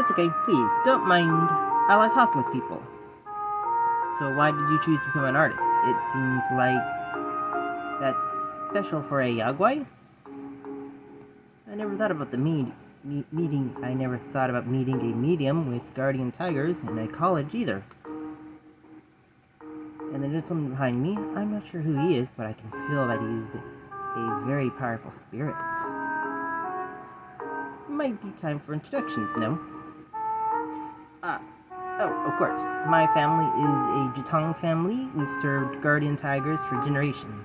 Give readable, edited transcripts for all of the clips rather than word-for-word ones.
That's okay, please, don't mind. I like talking with people. So why did you choose to become an artist? It seems like that's special for a Yagwai? I never thought about the meeting. I never thought about meeting a medium with guardian tigers in a college either. And the gentleman behind me, I'm not sure who he is, but I can feel that he's a very powerful spirit. Might be time for introductions, no? Of course. My family is a Jitong family. We've served guardian tigers for generations.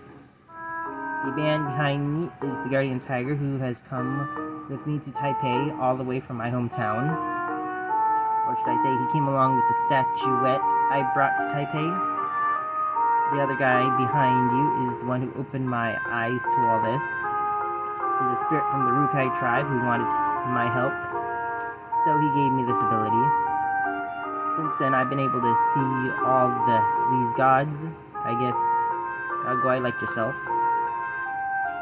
The man behind me is the guardian tiger who has come with me to Taipei all the way from my hometown. Or should I say, he came along with the statuette I brought to Taipei. The other guy behind you is the one who opened my eyes to all this. He's a spirit from the Rukai tribe who wanted my help, so he gave me this ability. Since then, I've been able to see all these gods, I guess, Agwai like yourself.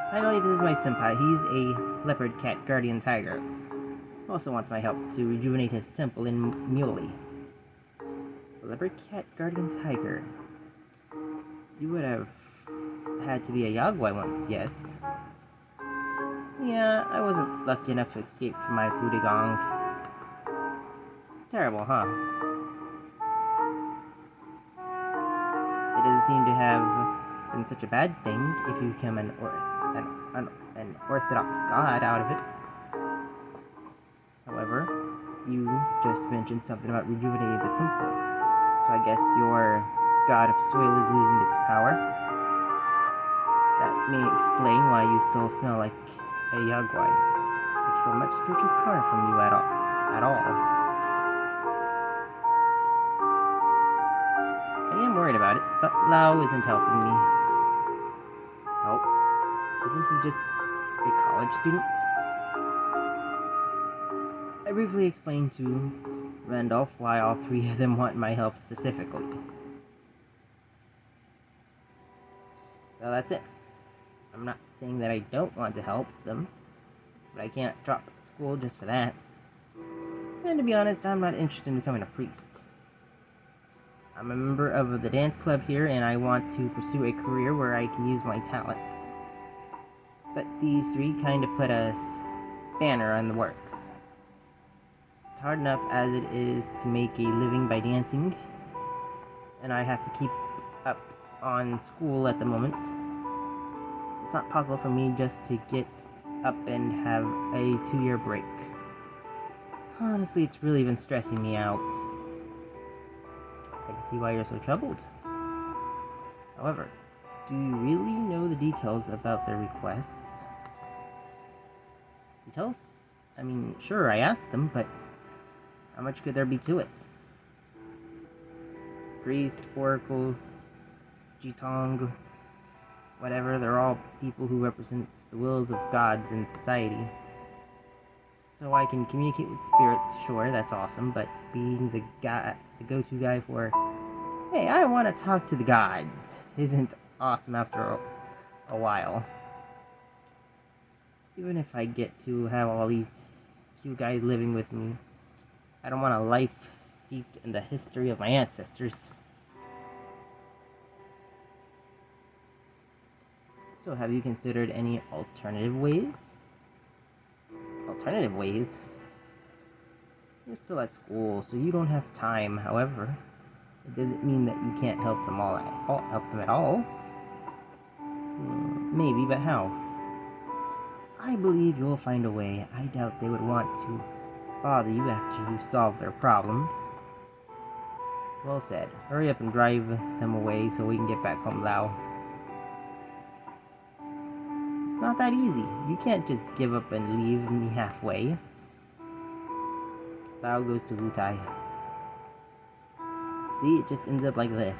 Finally, this is my senpai. He's a leopard cat guardian tiger. Also wants my help to rejuvenate his temple in Muley. A leopard cat guardian tiger. You would have had to be a Yagwai once, yes? Yeah, I wasn't lucky enough to escape from my Fudigong. Terrible, huh? It doesn't seem to have been such a bad thing if you become an orthodox god out of it. However, you just mentioned something about rejuvenating the temple, so I guess your god of soil is losing its power. That may explain why you still smell like a Yagwai. I feel much spiritual power from you at all. I am worried about it, but Lao isn't helping me. Oh, isn't he just a college student? I briefly explained to Randolph why all three of them want my help specifically. So that's it. I'm not saying that I don't want to help them, but I can't drop school just for that. And to be honest, I'm not interested in becoming a priest. I'm a member of the dance club here, and I want to pursue a career where I can use my talent. But these three kind of put a spanner on the works. It's hard enough as it is to make a living by dancing, and I have to keep up on school at the moment. It's not possible for me just to get up and have a 2-year break. Honestly, it's really been stressing me out. I can see why you're so troubled. However, do you really know the details about their requests? Details? I mean, sure, I asked them, but how much could there be to it? Priest, oracle, Jitong, whatever, they're all people who represent the wills of gods in society. So I can communicate with spirits, sure, that's awesome, but being the go-to guy for, hey, I want to talk to the gods, isn't awesome after a while. Even if I get to have all these cute guys living with me, I don't want a life steeped in the history of my ancestors. So have you considered any alternative ways? Alternative ways? You're still at school, so you don't have time. However, it doesn't mean that you can't help them at all. Maybe, but how? I believe you'll find a way. I doubt they would want to bother you after you solve their problems. Well said. Hurry up and drive them away so we can get back home, Lao. It's not that easy. You can't just give up and leave me halfway. Lao goes to Wutai. See, it just ends up like this.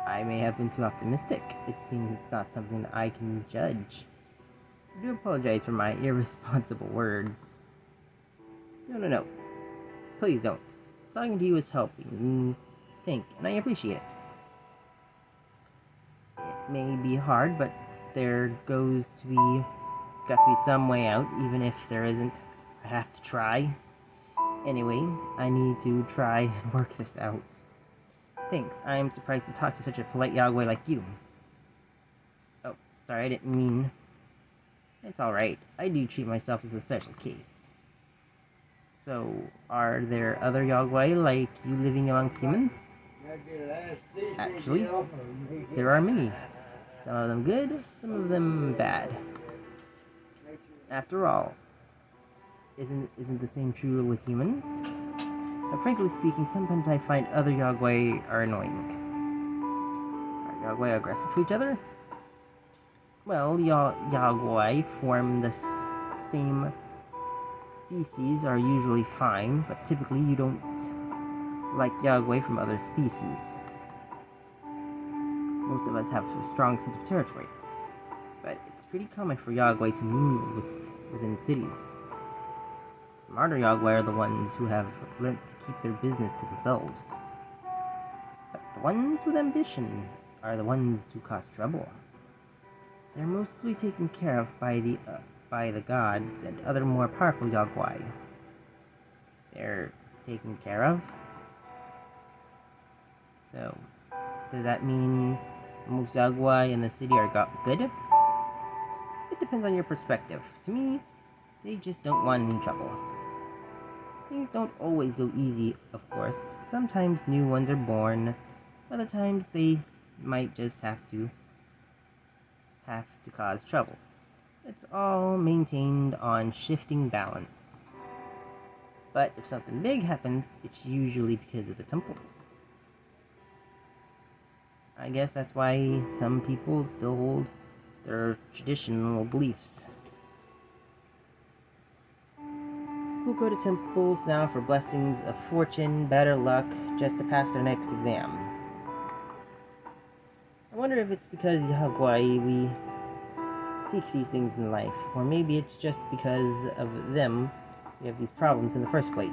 I may have been too optimistic. It seems it's not something I can judge. I do apologize for my irresponsible words. No. Please don't. Talking to you is helping me think, and I appreciate it. It may be hard, but got to be some way out, even if there isn't. I have to try. Anyway, I need to try and work this out. Thanks, I am surprised to talk to such a polite Yagway like you. Oh, sorry, I didn't mean... It's alright, I do treat myself as a special case. So, are there other Yagway like you living amongst humans? Actually, there are many. Some of them good, some of them bad. After all, isn't the same true with humans? But frankly speaking, sometimes I find other Yagway are annoying. Are Yagway aggressive to each other? Well, Yagway from the same species are usually fine, but typically you don't like Yagway from other species. Most of us have a strong sense of territory, but it's pretty common for Yagway to move within cities. Smarter Yagway are the ones who have learned to keep their business to themselves. But the ones with ambition are the ones who cause trouble. They're mostly taken care of by the gods and other more powerful Yagway. They're taken care of? So, does that mean most Yagway in the city are good? It depends on your perspective. To me, they just don't want any trouble. Things don't always go easy, of course. Sometimes new ones are born. Other times they might just have to cause trouble. It's all maintained on shifting balance. But if something big happens, it's usually because of the temples. I guess that's why some people still hold their traditional beliefs. People go to temples now for blessings of fortune, better luck, just to pass their next exam. I wonder if it's because Yagway we seek these things in life, or maybe it's just because of them we have these problems in the first place.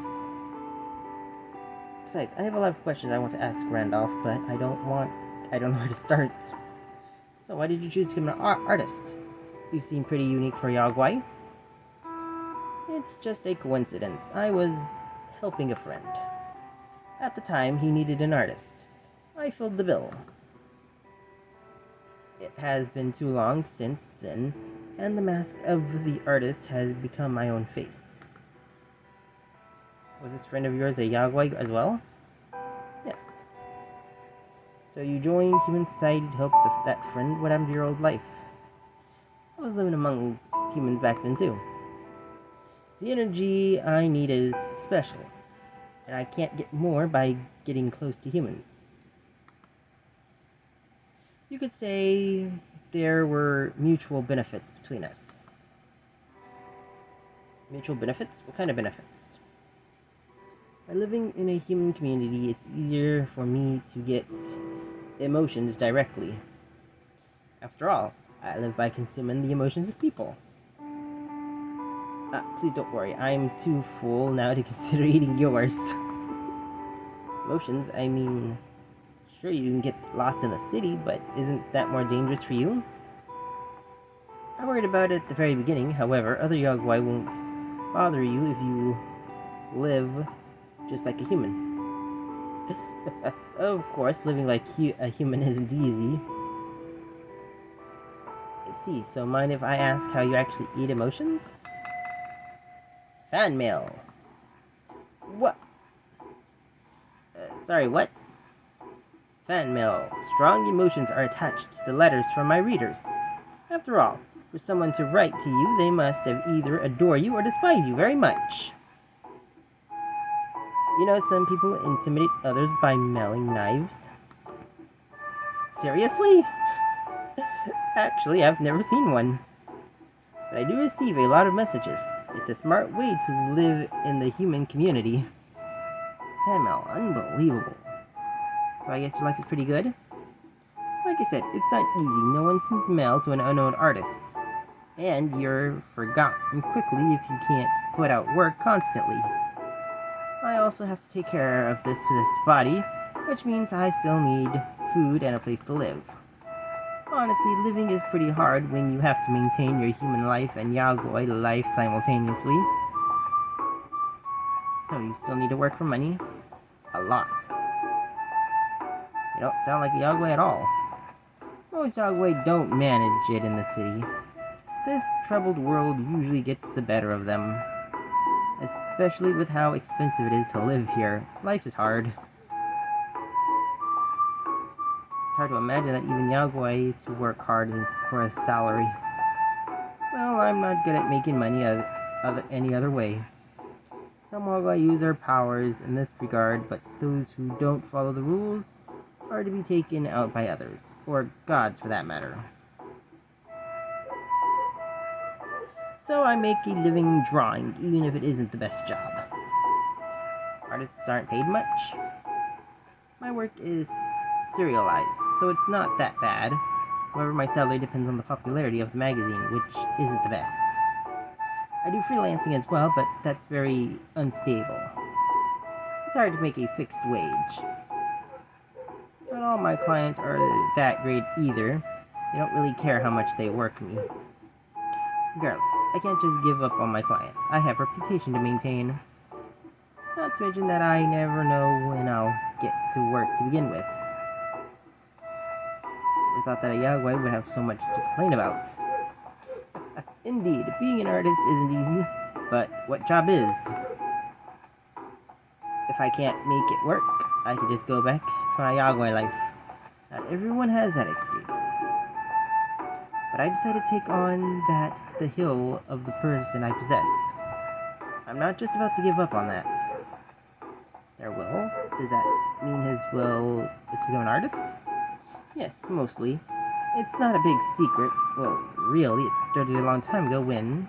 Besides, I have a lot of questions I want to ask Randolph, but I don't know where to start. So why did you choose to become an artist? You seem pretty unique for Yagway. It's just a coincidence. I was helping a friend. At the time, he needed an artist. I filled the bill. It has been too long since then, and the mask of the artist has become my own face. Was this friend of yours a Yagway as well? Yes. So you joined human society to help that friend? What happened to your old life? I was living amongst humans back then too. The energy I need is special, and I can't get more by getting close to humans. You could say there were mutual benefits between us. Mutual benefits? What kind of benefits? By living in a human community, it's easier for me to get emotions directly. After all, I live by consuming the emotions of people. Please don't worry, I'm too full now to consider eating yours. Emotions, I mean, sure you can get lots in the city, but isn't that more dangerous for you? I worried about it at the very beginning, however, other Yagway won't bother you if you live just like a human. Of course, living like a human isn't easy. I see, so mind if I ask how you actually eat emotions? Fan mail. What? Sorry, what? Fan mail. Strong emotions are attached to the letters from my readers. After all, for someone to write to you, they must have either adore you or despise you very much. You know, some people intimidate others by mailing knives. Seriously? Actually, I've never seen one. But I do receive a lot of messages. It's a smart way to live in the human community. Fan mail, unbelievable. So I guess your life is pretty good? Like I said, it's not easy. No one sends mail to an unknown artist. And you're forgotten quickly if you can't put out work constantly. I also have to take care of this possessed body, which means I still need food and a place to live. Honestly, living is pretty hard when you have to maintain your human life and Yagway life simultaneously. So you still need to work for money? A lot. You don't sound like a Yagway at all. Most Yagway don't manage it in the city. This troubled world usually gets the better of them. Especially with how expensive it is to live here. Life is hard. It's hard to imagine that even Yagway to work hard for a salary. Well, I'm not good at making money any other way. Some Yagway use their powers in this regard, but those who don't follow the rules are to be taken out by others, or gods for that matter. So I make a living drawing, even if it isn't the best job. Artists aren't paid much. My work is serialized, so it's not that bad. However, my salary depends on the popularity of the magazine, which isn't the best. I do freelancing as well, but that's very unstable. It's hard to make a fixed wage. Not all my clients are that great either. They don't really care how much they work me. Regardless, I can't just give up on my clients. I have a reputation to maintain. Not to mention that I never know when I'll get to work to begin with. I thought that a Yagway would have so much to complain about. Indeed, being an artist isn't easy, but what job is? If I can't make it work, I can just go back to my Yagway life. Not everyone has that escape. But I decided to take on the hill of the person I possessed. I'm not just about to give up on that. Their will? Does that mean his will is to become an artist? Yes, mostly. It's not a big secret. Well, really, it started a long time ago when...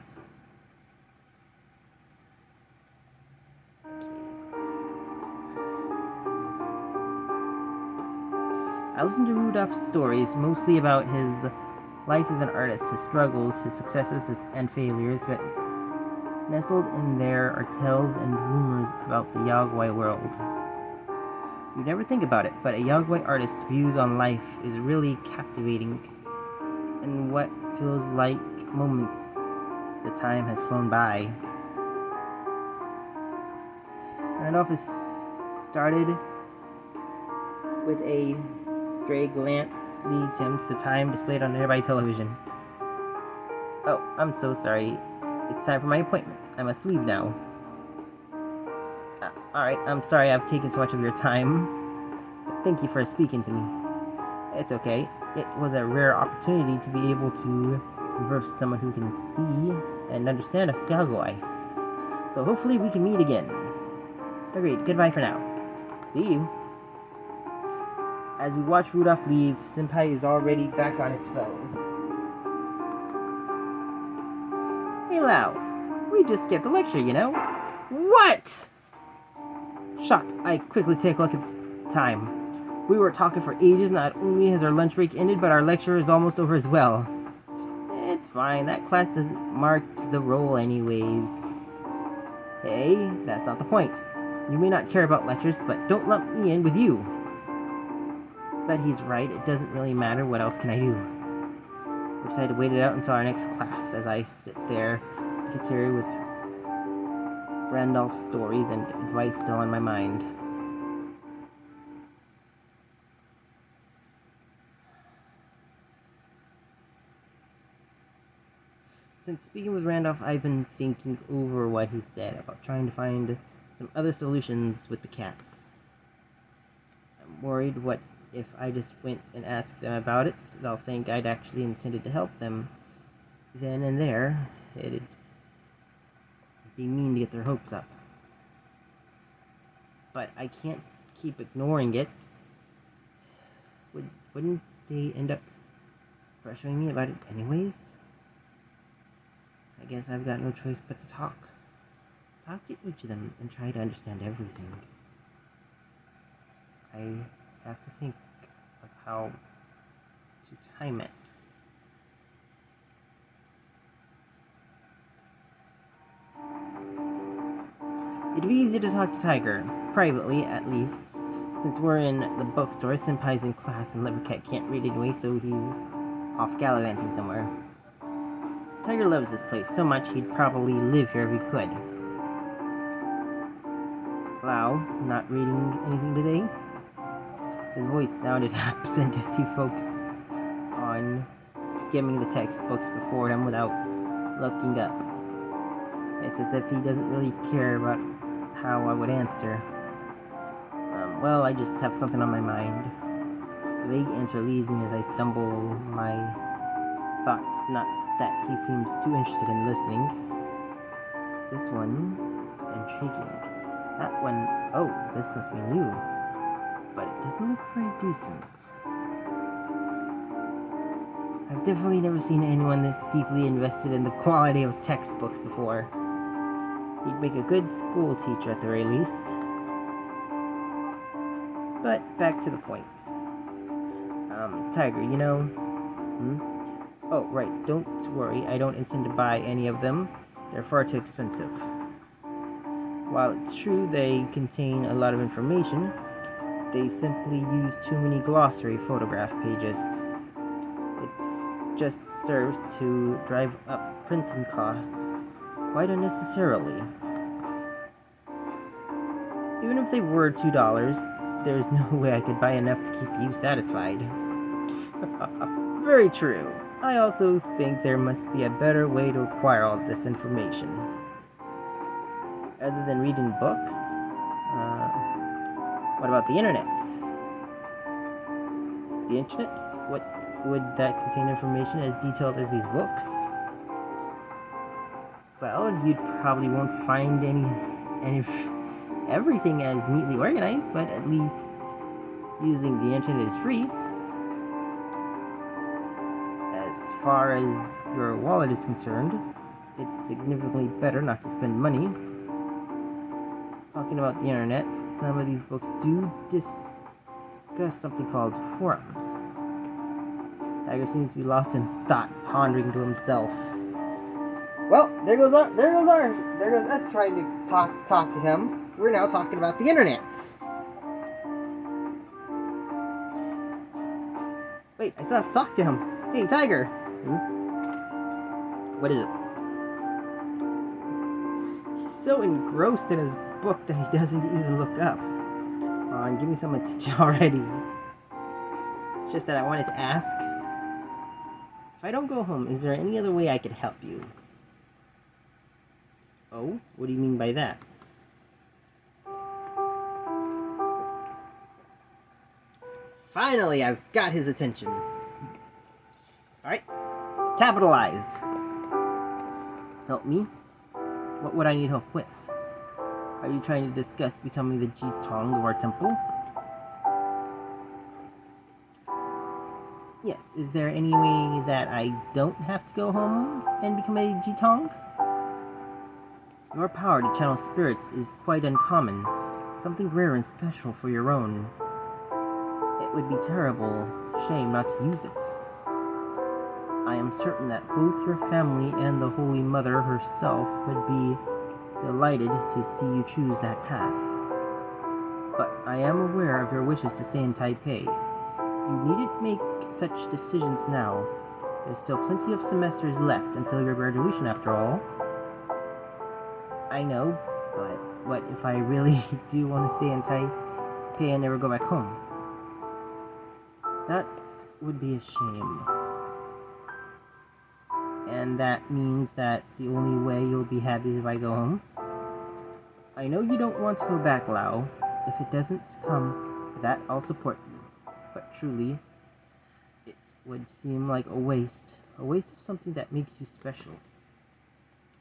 I listened to Rudolph's stories, mostly about his life as an artist, his struggles, his successes, and failures, but nestled in there are tales and rumors about the Yagway world. You never think about it, but a Yagway artist's views on life is really captivating. And what feels like moments, the time has flown by. Randolph has started with a stray glance leads him to the time displayed on nearby television. Oh, I'm so sorry. It's time for my appointment. I must leave now. Alright, I'm sorry I've taken so much of your time. But thank you for speaking to me. It's okay. It was a rare opportunity to be able to converse with someone who can see and understand a Yagway. So hopefully we can meet again. Agreed. Goodbye for now. See you. As we watch Rudolph leave, Senpai is already back on his phone. Hey Lau, we just skipped a lecture, you know? What? Shocked, I quickly take a look at the time. We were talking for ages. Not only has our lunch break ended, but our lecture is almost over as well. It's fine, that class doesn't mark the roll anyways. Hey, that's not the point. You may not care about lectures, but don't lump me in with you. But he's right, it doesn't really matter. What else can I do? We decided to wait it out until our next class as I sit there in the cafeteria with Randolph's stories and advice still on my mind. Since speaking with Randolph, I've been thinking over what he said about trying to find some other solutions with the cats. I'm worried what if I just went and asked them about it. They'll think I'd actually intended to help them. Then and there, it'd be mean to get their hopes up. But I can't keep ignoring it. Wouldn't they end up pressuring me about it anyways? I guess I've got no choice but to talk. Talk to each of them and try to understand everything. I have to think of how to time it. It'd be easier to talk to Tiger, privately at least. Since we're in the bookstore, Senpai's in class and Livercat can't read anyway, so he's off gallivanting somewhere. Tiger loves this place so much he'd probably live here if he could. Lau, not reading anything today? His voice sounded absent as he focused on skimming the textbooks before him without looking up. It's as if he doesn't really care about how I would answer. Well, I just have something on my mind. The vague answer leaves me as I stumble my thoughts, not that he seems too interested in listening. This one, intriguing. That one, oh, this must be new. But it doesn't look very decent. I've definitely never seen anyone this deeply invested in the quality of textbooks before. He'd make a good school teacher at the very least. But back to the point. Tiger, you know... Oh, right, don't worry, I don't intend to buy any of them. They're far too expensive. While it's true they contain a lot of information, they simply use too many glossary photograph pages. It just serves to drive up printing costs quite unnecessarily. Even if they were $2, there's no way I could buy enough to keep you satisfied. Very true. I also think there must be a better way to acquire all this information. Other than reading books? What about the internet? The internet? What would that contain information as detailed as these books? Well, you probably won't find everything as neatly organized, but at least using the internet is free. As far as your wallet is concerned, it's significantly better not to spend money. Talking about the internet, some of these books do discuss something called forums. Tiger seems to be lost in thought, pondering to himself. Well, there goes us trying to talk to him. We're now talking about the internet. Wait, I still have to talk to him. Hey, Tiger. What is it? He's so engrossed in his book that he doesn't even look up. Give me some attention already. It's just that I wanted to ask. If I don't go home, is there any other way I could help you? Oh? What do you mean by that? Finally, I've got his attention. Alright. Capitalize. Help me? What would I need help with? Are you trying to discuss becoming the Jitong of our temple? Yes. Is there any way that I don't have to go home and become a Jitong? Your power to channel spirits is quite uncommon. Something rare and special for your own. It would be terrible shame not to use it. I am certain that both your family and the Holy Mother herself would be delighted to see you choose that path. But I am aware of your wishes to stay in Taipei. You needn't make such decisions now. There's still plenty of semesters left until your graduation after all. I know, but what if I really do want to stay in Taipei and never go back home? That would be a shame. And that means that the only way you'll be happy is if I go home. I know you don't want to go back, Lau. If it doesn't come to that, I'll support you. But truly, it would seem like a waste of something that makes you special.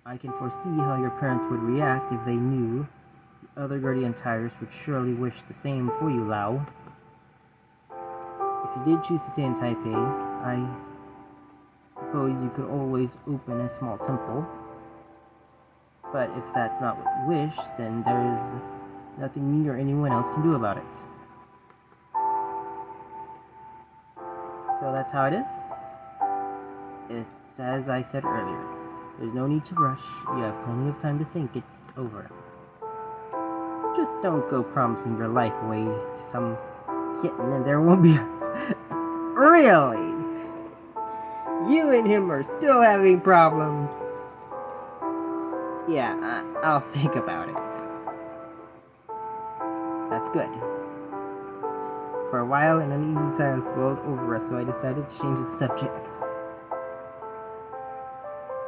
I can foresee how your parents would react if they knew. The other guardian tigers would surely wish the same for you, Lau. If you did choose to stay in Taipei, I suppose you could always open a small temple. But if that's not what you wish, then there's nothing me or anyone else can do about it. So that's how it is. It's as I said earlier. There's no need to rush. You have plenty of time to think it over. Just don't go promising your life away to some kitten and there won't be Really? You and him are still having problems. Yeah, I'll think about it. good. For a while, an uneasy silence rolled over us, so I decided to change the subject.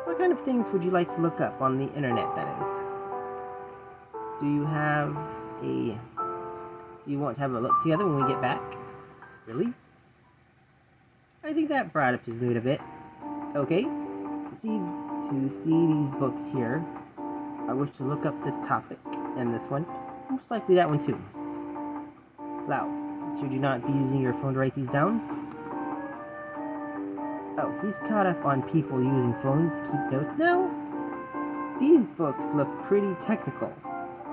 What kind of things would you like to look up on the internet, that is? Do you want to have a look together when we get back? Really? I think that brought up his mood a bit. Okay, to see these books here, I wish to look up this topic and this one. Most likely that one too. Wow, should you not be using your phone to write these down? Oh, he's caught up on people using phones to keep notes now? These books look pretty technical.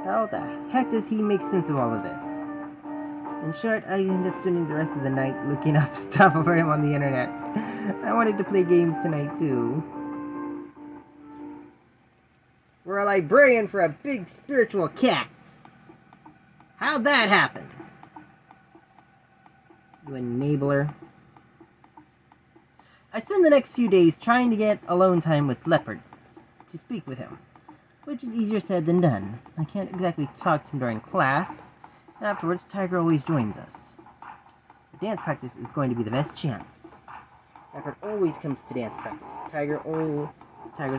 How the heck does he make sense of all of this? In short, I end up spending the rest of the night looking up stuff over him on the internet. I wanted to play games tonight too. We're a librarian for a big spiritual cat. How'd that happen? You enabler. I spend the next few days trying to get alone time with Leopard to speak with him, which is easier said than done. I can't exactly talk to him during class, and afterwards Tiger always joins us. The dance practice is going to be the best chance. Leopard always comes to dance practice. Tiger's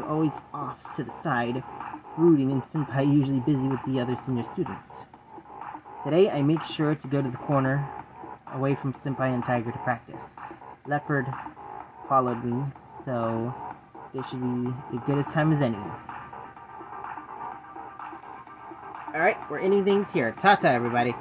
always off to the side, brooding, and Senpai usually busy with the other senior students. Today, I make sure to go to the corner, away from Senpai and Tiger to practice. Leopard followed me, so this should be as good a time as any. Alright, we're ending things here. Ta-ta, everybody.